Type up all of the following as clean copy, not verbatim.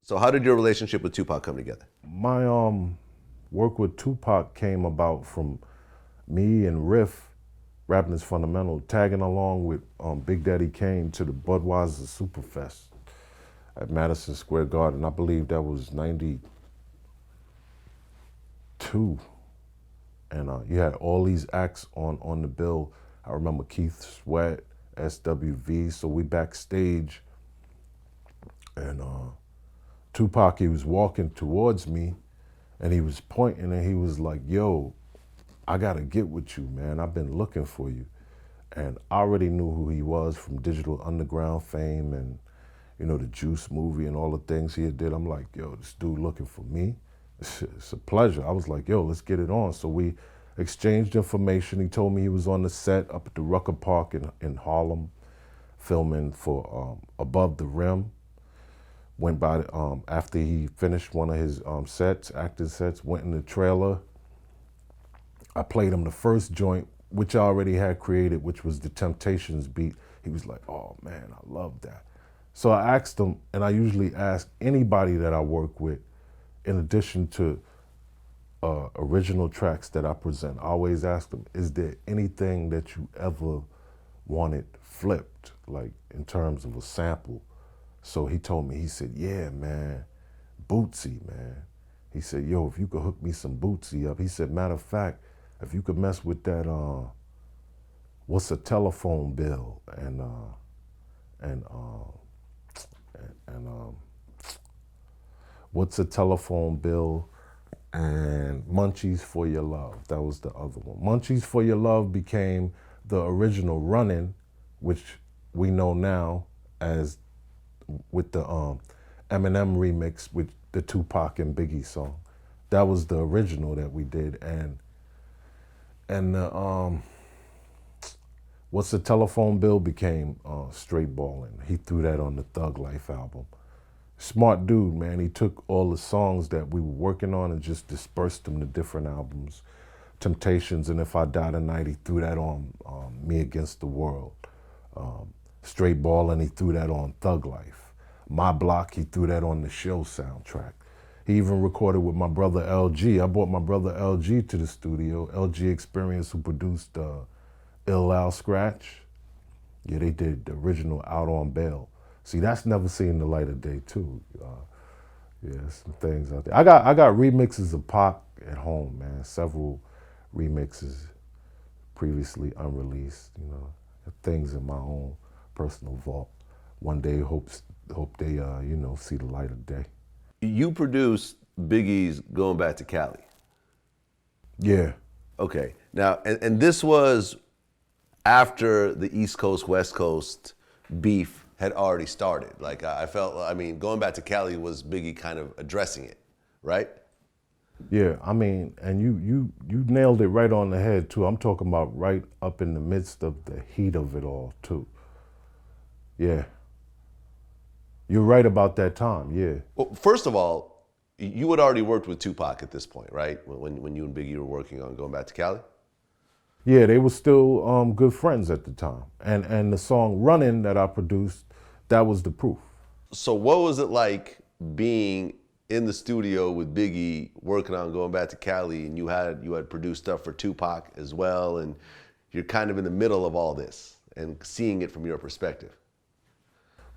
So how did your relationship with Tupac come together? My work with Tupac came about from me and Riff, rapping is fundamental, tagging along with Big Daddy Kane to the Budweiser Superfest at Madison Square Garden. I believe that was '92. And you had all these acts on the bill. I remember Keith Sweat, SWV, so we backstage, and Tupac, he was walking towards me, and he was pointing, and he was like, yo, I gotta get with you, man. I've been looking for you. And I already knew who he was from Digital Underground fame and, you know, the Juice movie and all the things he had did. I'm like, yo, this dude looking for me? It's a pleasure. I was like, yo, let's get it on. So we exchanged information. He told me he was on the set up at the Rucker Park in Harlem, filming for Above the Rim. Went by, after he finished one of his sets, acting sets, went in the trailer. I played him the first joint, which I already had created, which was the Temptations beat. He was like, oh man, I love that. So I asked him, and I usually ask anybody that I work with, in addition to original tracks that I present, I always ask them, is there anything that you ever wanted flipped, like in terms of a sample? So he told me, he said, yeah, man, Bootsy, man. He said, yo, if you could hook me some Bootsy up. He said, matter of fact, if you could mess with that, what's a telephone bill and what's a telephone bill and Munchies for Your Love. That was the other one. Munchies for Your Love became the original Runnin', which we know now as with the Eminem remix with the Tupac and Biggie song. That was the original that we did, and the What's the Telephone Bill became Straight Ballin'. He threw that on the Thug Life album. Smart dude, man. He took all the songs that we were working on and just dispersed them to different albums. Temptations and If I Die Tonight, he threw that on Me Against the World. Straight Ballin', he threw that on Thug Life. My Block, he threw that on the Show soundtrack. He even recorded with my brother LG. I brought my brother LG to the studio. LG Experience, who produced Ill Al Scratch. Yeah, they did the original Out on Bail. See, that's never seen the light of day too. Yeah, some things out there. I got remixes of Pac at home, man. Several remixes, previously unreleased. You know, things in my own personal vault. One day, hope they you know, see the light of day. You produced Biggie's Going Back to Cali. Yeah. Okay. Now, and this was after the East Coast, West Coast beef had already started. Like I felt, I mean, Going Back to Cali was Biggie kind of addressing it, right? Yeah, I mean, and you nailed it right on the head too. I'm talking about right up in the midst of the heat of it all too. Yeah. You're right about that time, yeah. Well, first of all, you had already worked with Tupac at this point, right? When you and Biggie were working on Going Back to Cali? Yeah, they were still good friends at the time. And the song Runnin' that I produced, that was the proof. So what was it like being in the studio with Biggie working on Going Back to Cali, and you had produced stuff for Tupac as well, and you're kind of in the middle of all this and seeing it from your perspective?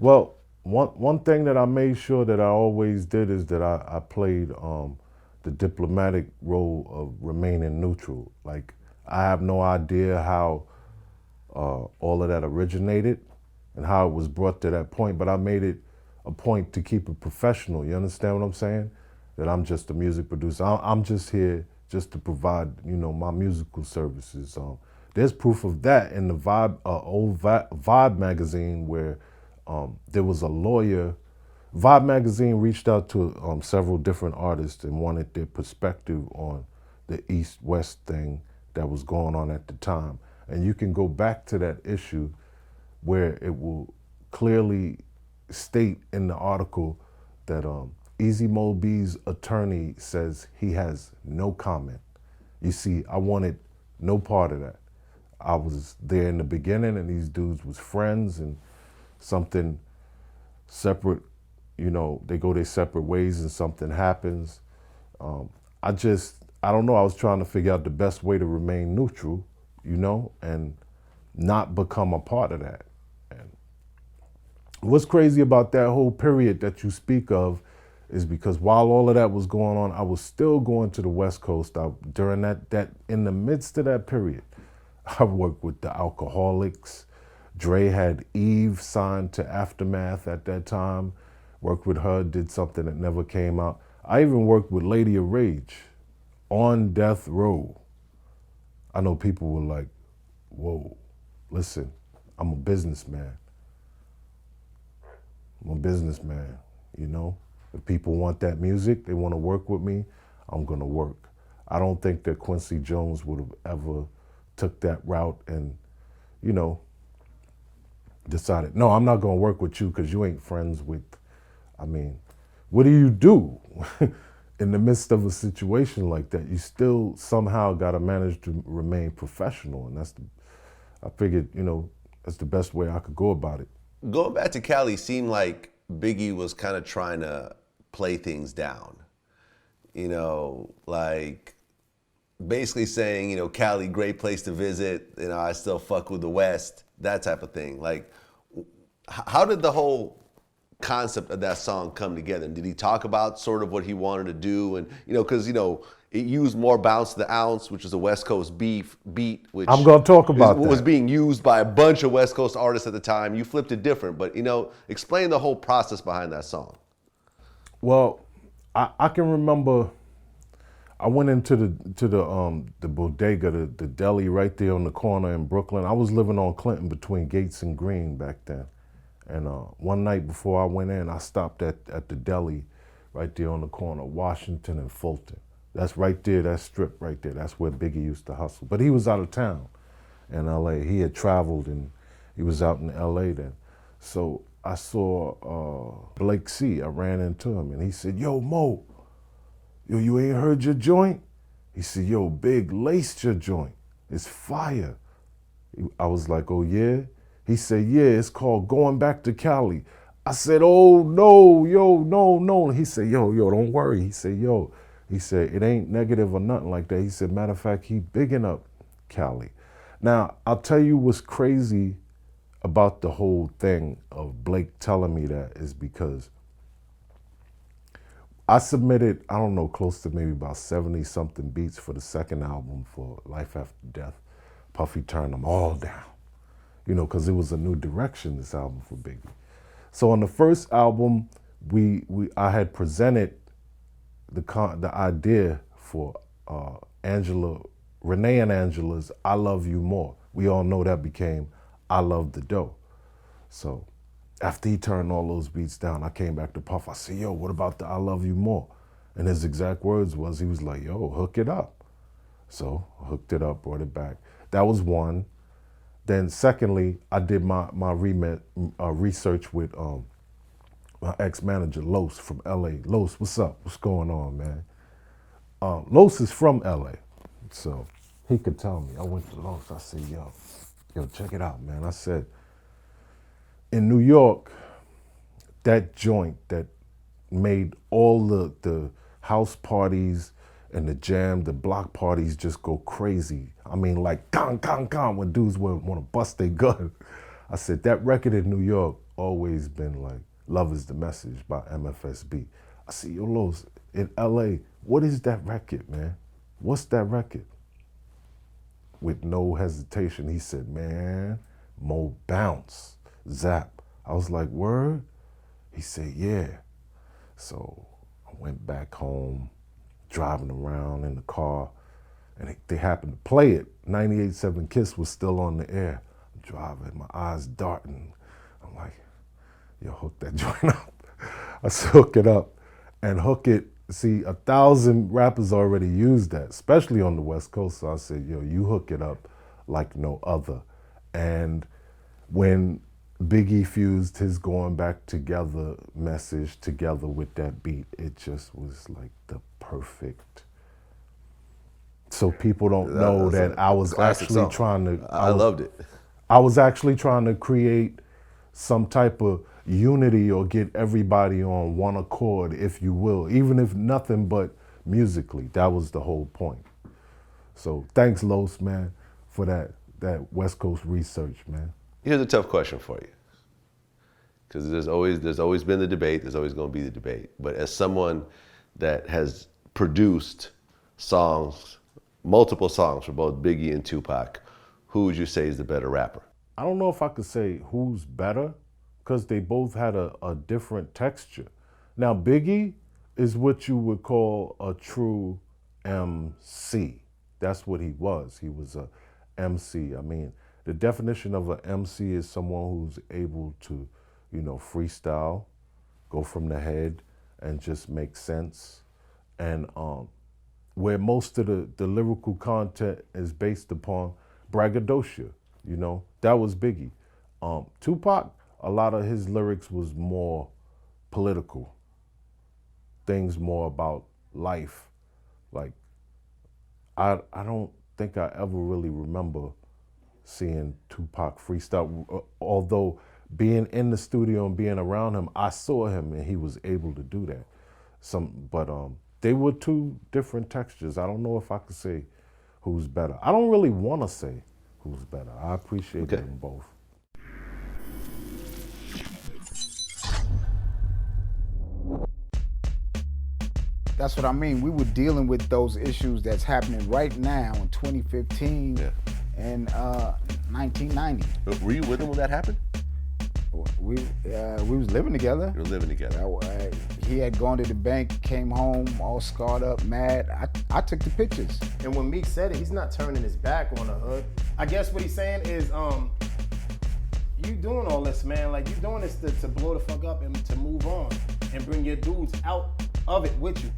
Well, one thing that I made sure that I always did is that I played the diplomatic role of remaining neutral. Like, I have no idea how all of that originated and how it was brought to that point, but I made it a point to keep it professional. You understand what I'm saying? That I'm just a music producer. I'm just here just to provide, you know, my musical services. There's proof of that in the old Vibe magazine, where there was a lawyer. Vibe magazine reached out to several different artists and wanted their perspective on the East-West thing that was going on at the time. And you can go back to that issue where it will clearly state in the article that Easy Mo Bee's attorney says he has no comment. You see, I wanted no part of that. I was there in the beginning, and these dudes was friends, and something separate, you know, they go their separate ways and something happens. I don't know. I was trying to figure out the best way to remain neutral, you know, and not become a part of that. And what's crazy about that whole period that you speak of is because while all of that was going on, I was still going to the West Coast. During that in the midst of that period, I worked with the Alcoholics. Dre had Eve signed to Aftermath at that time. Worked with her, did something that never came out. I even worked with Lady of Rage on Death Row. I know people were like, whoa, listen, I'm a businessman. I'm a businessman, you know? If people want that music, they want to work with me, I'm going to work. I don't think that Quincy Jones would have ever took that route and, you know, decided, no, I'm not going to work with you because you ain't friends with, I mean, what do you do in the midst of a situation like that? You still somehow got to manage to remain professional. And I figured, you know, that's the best way I could go about it. Going back to Cali seemed like Biggie was kind of trying to play things down. You know, like basically saying, you know, Cali, great place to visit. You know, I still fuck with the West, that type of thing. Like, how did the whole concept of that song come together? And did he talk about sort of what he wanted to do? And, you know, because, you know, it used more Bounce to the Ounce, which is a West Coast beat, which I'm going to talk about was that. being used by a bunch of West Coast artists at the time. You flipped it different, but, you know, explain the whole process behind that song. Well, I can remember I went into the bodega, the deli right there on the corner in Brooklyn. I was living on Clinton between Gates and Green back then. And one night before I went in, I stopped at the deli right there on the corner, Washington and Fulton. That's right there, that strip right there. That's where Biggie used to hustle. But he was out of town in LA. He had traveled and he was out in LA then. So I saw Blake C. I ran into him and he said, yo, Mo, yo, you ain't heard your joint? He said, yo, Big laced your joint. It's fire. I was like, oh yeah? He said, yeah, it's called Going Back to Cali. I said, oh no, yo, no. He said, yo, don't worry. He said, it ain't negative or nothing like that. He said, matter of fact, he bigging up Cali. Now, I'll tell you what's crazy about the whole thing of Blake telling me that is because I submitted, I don't know, close to maybe about 70 something beats for the second album for Life After Death. Puffy turned them all down, you know, because it was a new direction, this album for Biggie. So on the first album, I had presented the idea for Renee and Angela's I Love You More. We all know that became I Love the Dough. So after he turned all those beats down, I came back to Puff. I said, yo, what about the I Love You More? And his exact words was, he was like, yo, hook it up. So I hooked it up, brought it back. That was one. Then secondly, I did my research with my ex-manager, Los from LA. Los, what's up? What's going on, man? Los is from LA, so he could tell me. I went to Los, I said, yo, check it out, man. I said, in New York, that joint that made all the house parties and the block parties just go crazy. I mean, like, gong, when dudes would want to bust their gun. I said, that record in New York always been like, Love Is the Message by MFSB. I said, yo, Los, in LA, what is that record, man? What's that record? With no hesitation, he said, man, Mo Bounce, Zap. I was like, word? He said, yeah. So I went back home, driving around in the car, and they happened to play it. 98.7 Kiss was still on the air. I'm driving, my eyes darting. I'm like, yo, hook that joint up. I said, hook it up and hook it. See, 1,000 rappers already used that, especially on the West Coast. So I said, yo, you hook it up like no other. And when Biggie fused his Going Back Together message together with that beat, it just was like the perfect. So people don't know that I was actually trying to. I loved it. I was actually trying to create some type of, unity or get everybody on one accord, if you will, even if nothing but musically. That was the whole point. So thanks, Los, man, for that West Coast research, man. Here's a tough question for you, because there's always been the debate. There's always going to be the debate. But as someone that has produced songs, multiple songs for both Biggie and Tupac, who would you say is the better rapper? I don't know if I could say who's better, because they both had a different texture. Now, Biggie is what you would call a true MC. That's what he was. He was a MC. I mean, the definition of an MC is someone who's able to, freestyle, go from the head, and just make sense. And where most of the lyrical content is based upon braggadocio, that was Biggie. Tupac, a lot of his lyrics was more political, things more about life. Like, I don't think I ever really remember seeing Tupac freestyle, although being in the studio and being around him, I saw him and he was able to do that. But they were two different textures. I don't know if I could say who's better. I don't really want to say who's better. I appreciate them both. That's what I mean. We were dealing with those issues that's happening right now in 2015 and 1990. Were you with him when that happened? We was living together. You were living together. He had gone to the bank, came home all scarred up, mad. I took the pictures. And when Meek said it, he's not turning his back on the hood. I guess what he's saying is, you doing all this, man. Like, you doing this to blow the fuck up and to move on and bring your dudes out of it with you.